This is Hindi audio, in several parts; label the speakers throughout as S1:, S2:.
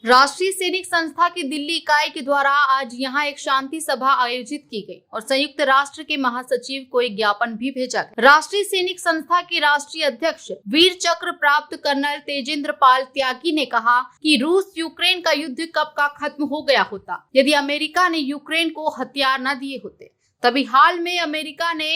S1: राष्ट्रीय सैनिक संस्था की दिल्ली इकाई के द्वारा आज यहां एक शांति सभा आयोजित की गई और संयुक्त राष्ट्र के महासचिव को एक ज्ञापन भी भेजा गया। राष्ट्रीय सैनिक संस्था के राष्ट्रीय अध्यक्ष वीर चक्र प्राप्त कर्नल तेजेंद्र पाल त्यागी ने कहा कि रूस यूक्रेन का युद्ध कब का खत्म हो गया होता यदि अमेरिका ने यूक्रेन को हथियार न दिए होते। तभी हाल में अमेरिका ने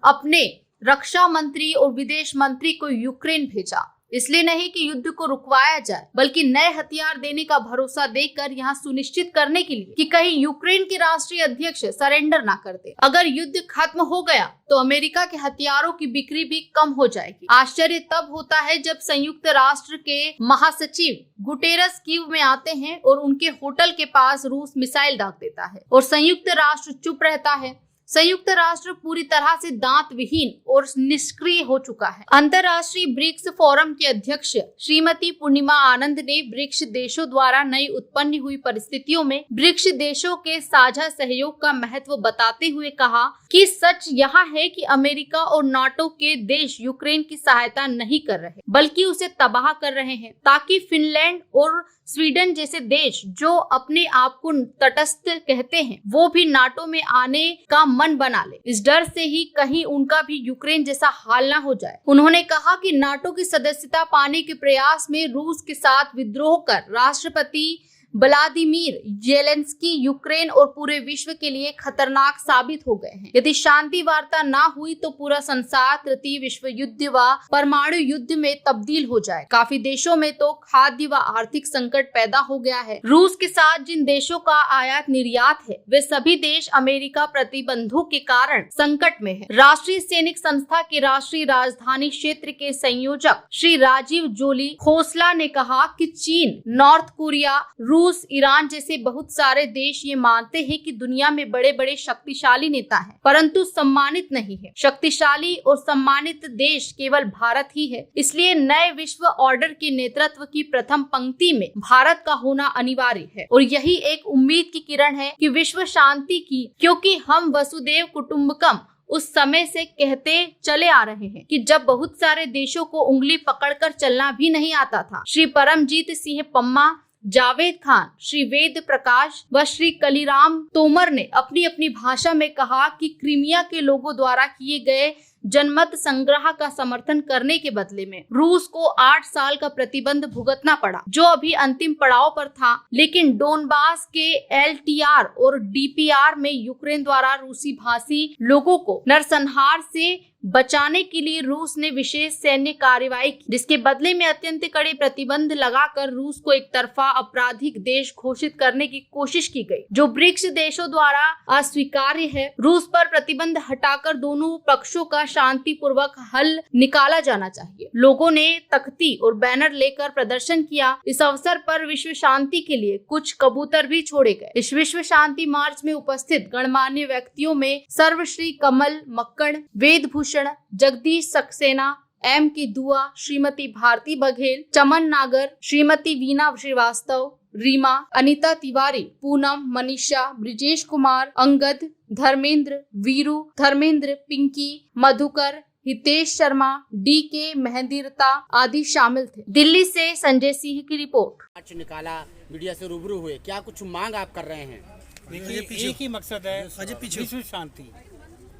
S1: अपने रक्षा मंत्री और विदेश मंत्री को यूक्रेन भेजा, इसलिए नहीं कि युद्ध को रुकवाया जाए बल्कि नए हथियार देने का भरोसा देकर यहां सुनिश्चित करने के लिए कि कहीं यूक्रेन के राष्ट्रीय अध्यक्ष सरेंडर ना कर दे। अगर युद्ध खत्म हो गया तो अमेरिका के हथियारों की बिक्री भी कम हो जाएगी। आश्चर्य तब होता है जब संयुक्त राष्ट्र के महासचिव गुटेरस कीव में आते हैं और उनके होटल के पास रूस मिसाइल दाग देता है और संयुक्त राष्ट्र चुप रहता है। संयुक्त राष्ट्र पूरी तरह से दांत विहीन और निष्क्रिय हो चुका है। अंतर्राष्ट्रीय ब्रिक्स फोरम के अध्यक्ष श्रीमती पूर्णिमा आनंद ने ब्रिक्स देशों द्वारा नई उत्पन्न हुई परिस्थितियों में ब्रिक्स देशों के साझा सहयोग का महत्व बताते हुए कहा कि सच यह है कि अमेरिका और नाटो के देश यूक्रेन की सहायता नहीं कर रहे बल्कि उसे तबाह कर रहे हैं ताकि फिनलैंड और स्वीडन जैसे देश जो अपने आप को तटस्थ कहते हैं वो भी नाटो में आने का मन बना ले, इस डर से ही कहीं उनका भी यूक्रेन जैसा हाल ना हो जाए। उन्होंने कहा कि नाटो की सदस्यता पाने के प्रयास में रूस के साथ विद्रोह कर राष्ट्रपति व्लादिमीर जेलेंस्की यूक्रेन और पूरे विश्व के लिए खतरनाक साबित हो गए हैं। यदि शांति वार्ता ना हुई तो पूरा संसार तृतीय विश्व युद्ध व परमाणु युद्ध में तब्दील हो जाए। काफी देशों में तो खाद्य व आर्थिक संकट पैदा हो गया है। रूस के साथ जिन देशों का आयात निर्यात है वे सभी देश अमेरिका प्रतिबंधों के कारण संकट में है। राष्ट्रीय सैनिक संस्था के राष्ट्रीय राजधानी क्षेत्र के संयोजक श्री राजीव जोली खोसला ने कहा कि चीन, नॉर्थ कोरिया, रूस, ईरान जैसे बहुत सारे देश ये मानते हैं कि दुनिया में बड़े बड़े शक्तिशाली नेता हैं, परंतु सम्मानित नहीं है। शक्तिशाली और सम्मानित देश केवल भारत ही है। इसलिए नए विश्व ऑर्डर के नेतृत्व की प्रथम पंक्ति में भारत का होना अनिवार्य है और यही एक उम्मीद की किरण है कि विश्व शांति की, क्योंकि हम वसुदेव कुटुंबकम उस समय से कहते चले आ रहे हैं कि जब बहुत सारे देशों को उंगली पकड़कर चलना भी नहीं आता था। श्री परमजीत सिंह पम्मा, जावेद खान, श्री वेद प्रकाश व श्री कलीराम तोमर ने अपनी अपनी भाषा में कहा कि क्रीमिया के लोगों द्वारा किए गए जनमत संग्रह का समर्थन करने के बदले में रूस को 8 साल का प्रतिबंध भुगतना पड़ा, जो अभी अंतिम पड़ाव पर था। लेकिन डोनबास के LTR और DPR में यूक्रेन द्वारा रूसी भाषी लोगों को नरसंहार से बचाने के लिए रूस ने विशेष सैन्य कार्रवाई की, जिसके बदले में अत्यंत कड़े प्रतिबंध लगाकर रूस को एक तरफा आपराधिक देश घोषित करने की कोशिश की गई, जो ब्रिक्स देशों द्वारा अस्वीकार्य है। रूस पर प्रतिबंध हटाकर दोनों पक्षों का शांतिपूर्वक हल निकाला जाना चाहिए। लोगों ने तख्ती और बैनर लेकर प्रदर्शन किया। इस अवसर पर विश्व शांति के लिए कुछ कबूतर भी छोड़े गए। इस विश्व शांति मार्च में उपस्थित गणमान्य व्यक्तियों में सर्वश्री कमल मक्कड़, वेद भूषण, जगदीश सक्सेना, M की दुआ, श्रीमती भारती बघेल, चमन नागर, श्रीमती वीना श्रीवास्तव, रीमा, अनीता तिवारी, पूनम, मनीषा, ब्रिजेश कुमार, अंगद, धर्मेंद्र, वीरू, धर्मेंद्र, पिंकी, मधुकर, हितेश शर्मा, DK, मेहंदीरता आदि शामिल थे। दिल्ली से संजय सिंह की रिपोर्ट।
S2: आज निकाला, मीडिया से रूबरू हुए, क्या कुछ मांग आप कर रहे हैं?
S3: देखिए, एक ही मकसद है, विश्व शांति।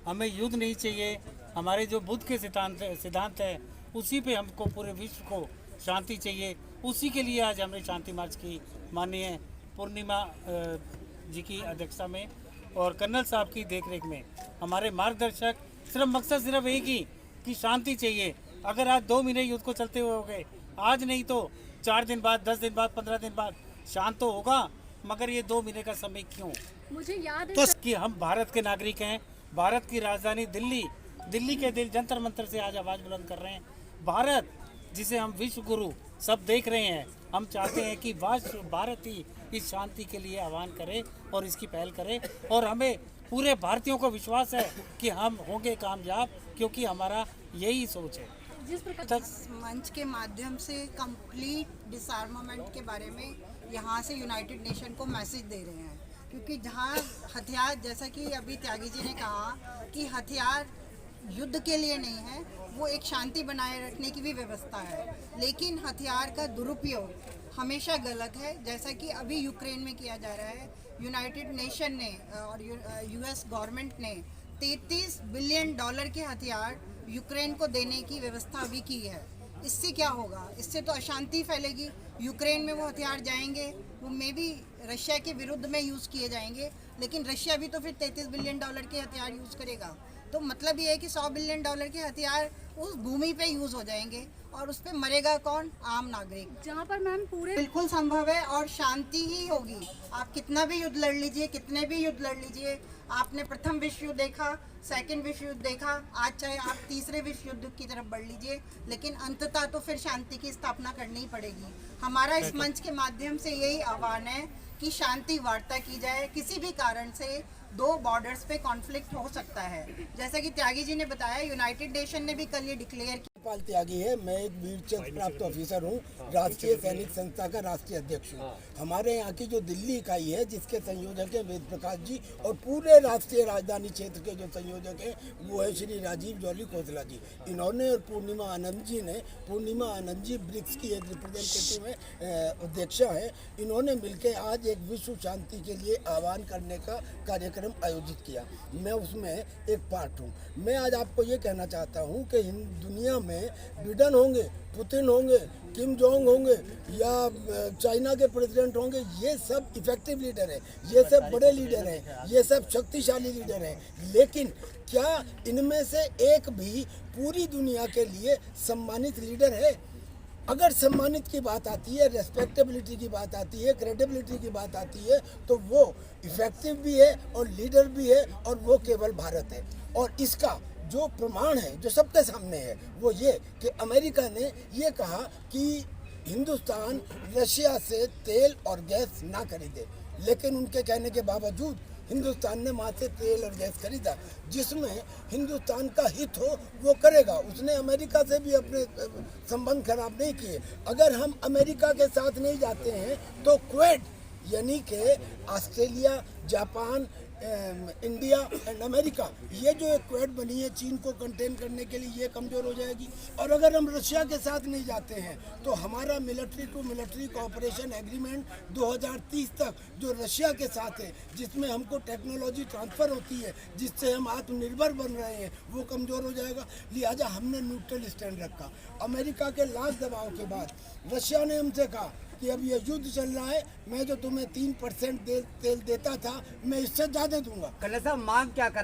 S3: हमें युद्ध नहीं चाहिए। हमारे जो बुद्ध के सिद्धांत है उसी पे हमको पूरे विश्व को शांति चाहिए। उसी के लिए आज हमने शांति मार्च की माननीय पूर्णिमा जी की अध्यक्षता में और कर्नल साहब की देखरेख में हमारे मार्गदर्शक मकसद सिर्फ एक ही कि शांति चाहिए। अगर आज 2 महीने युद्ध को चलते हुए हो गए, आज नहीं तो 4 दिन बाद, 10 दिन बाद, 15 दिन बाद शांत तो होगा, मगर ये 2 महीने का समय क्यों?
S4: मुझे याद है
S3: तो कि हम भारत के नागरिक हैं। भारत की राजधानी दिल्ली के दिल जंतर मंतर से आज आवाज़ बुलंद कर रहे हैं। भारत जिसे हम विश्व गुरु सब देख रहे हैं, हम चाहते हैं कि भारत ही इस शांति के लिए आह्वान करे और इसकी पहल करे और हमें पूरे भारतीयों को विश्वास है कि हम होंगे कामयाब, क्योंकि हमारा यही सोच है।
S4: जिस प्रकार
S5: मंच के माध्यम से कंप्लीट डिसआर्मामेंट के बारे में यहाँ से यूनाइटेड नेशन को मैसेज दे रहे हैं, क्योंकि जहाँ हथियार, जैसा कि अभी त्यागी जी ने कहा कि हथियार युद्ध के लिए नहीं है, वो एक शांति बनाए रखने की भी व्यवस्था है। लेकिन हथियार का दुरुपयोग हमेशा गलत है, जैसा कि अभी यूक्रेन में किया जा रहा है। यूनाइटेड नेशन ने और यूएस गवर्नमेंट ने $33 बिलियन के हथियार यूक्रेन को देने की व्यवस्था भी की है। इससे क्या होगा? इससे तो अशांति फैलेगी। यूक्रेन में वो हथियार जाएंगे, वो मे भी रशिया के विरुद्ध में यूज़ किए जाएंगे, लेकिन रशिया भी तो फिर $33 बिलियन के हथियार यूज़ करेगा। तो मतलब ये है कि $100 बिलियन के हथियार उस भूमि पे यूज़ हो जाएंगे और उस पे मरेगा कौन? आम नागरिक।
S4: जहाँ पर मैम पूरे
S5: बिल्कुल संभव है और शांति ही होगी। आप कितना भी युद्ध लड़ लीजिए, कितने भी युद्ध लड़ लीजिए। आपने प्रथम विश्व युद्ध देखा, सेकंड विश्व युद्ध देखा, आज चाहे आप तीसरे विश्व युद्ध की तरफ बढ़ लीजिए, लेकिन अंततः तो फिर शांति की स्थापना करनी ही पड़ेगी। हमारा इस मंच के माध्यम से यही आह्वान है कि शांति वार्ता की जाए। किसी भी कारण से दो बॉर्डर्स पे कॉन्फ्लिक्ट हो सकता है। जैसा कि त्यागी जी ने बताया, यूनाइटेड नेशन ने भी कल ये डिक्लेयर किया।
S6: पाल त्यागी है, मैं एक वीर चक्र प्राप्त ऑफिसर हूँ, राष्ट्रीय सैनिक संस्था का राष्ट्रीय अध्यक्ष हूँ। हमारे यहाँ की जो दिल्ली इकाई है, जिसके संयोजक हैं वेद प्रकाश जी, और पूरे राष्ट्रीय राजधानी क्षेत्र के जो संयोजक हैं वो है श्री राजीव जौहरी खोसला जी। इन्होंने और पूर्णिमा आनंद जी ब्रिक्स की एक रिप्रेजेंटेटिव है, अध्यक्षा है। इन्होंने मिलकर आज एक विश्व शांति के लिए आह्वान करने का कार्यक्रम आयोजित किया। मैं उसमें एक पार्ट हूँ। मैं आज आपको ये कहना चाहता हूँ कि दुनिया में बिडेन होंगे, पुतिन होंगे, किम जोंग होंगे या चाइना के प्रेसिडेंट होंगे, ये सब इफेक्टिव लीडर हैं, ये सब बड़े लीडर हैं, ये सब शक्तिशाली लीडर हैं। लेकिन क्या इनमें से एक भी पूरी दुनिया के लिए सम्मानित लीडर है? अगर सम्मानित की बात आती है, रेस्पेक्टेबिलिटी की बात आती है, क्रेडिबिलिटी की बात आती है, तो वो इफेक्टिव भी है और लीडर भी है, और वो केवल भारत है। और इसका जो प्रमाण है, जो सबके सामने है, वो ये कि अमेरिका ने ये कहा कि हिंदुस्तान रशिया से तेल और गैस ना खरीदे, लेकिन उनके कहने के बावजूद हिंदुस्तान ने वहाँ से तेल और गैस खरीदा। जिसमें हिंदुस्तान का हित हो वो करेगा। उसने अमेरिका से भी अपने संबंध खराब नहीं किए। अगर हम अमेरिका के साथ नहीं जाते हैं तो क्वेड यानी कि Australia, Japan, India and America, ये जो एक क्वेड बनी है चीन को कंटेन करने के लिए, ये कमज़ोर हो जाएगी। और अगर हम रशिया के साथ नहीं जाते हैं तो हमारा military to military cooperation agreement 2030 तक जो रशिया के साथ है, जिसमें हमको टेक्नोलॉजी ट्रांसफ़र होती है, जिससे हम आत्मनिर्भर बन रहे हैं, वो कमज़ोर हो जाएगा। लिहाजा हमने न्यूट्रल स्टैंड रखा। अमेरिका के लाख दबाव के बाद रशिया ने हमसे कहा कि अब ये युद्ध चल रहा है, मैं जो तुम्हें 3% तेल देता था, मैं इससे ज़्यादा दूंगा।
S7: कल साहब मांग क्या कर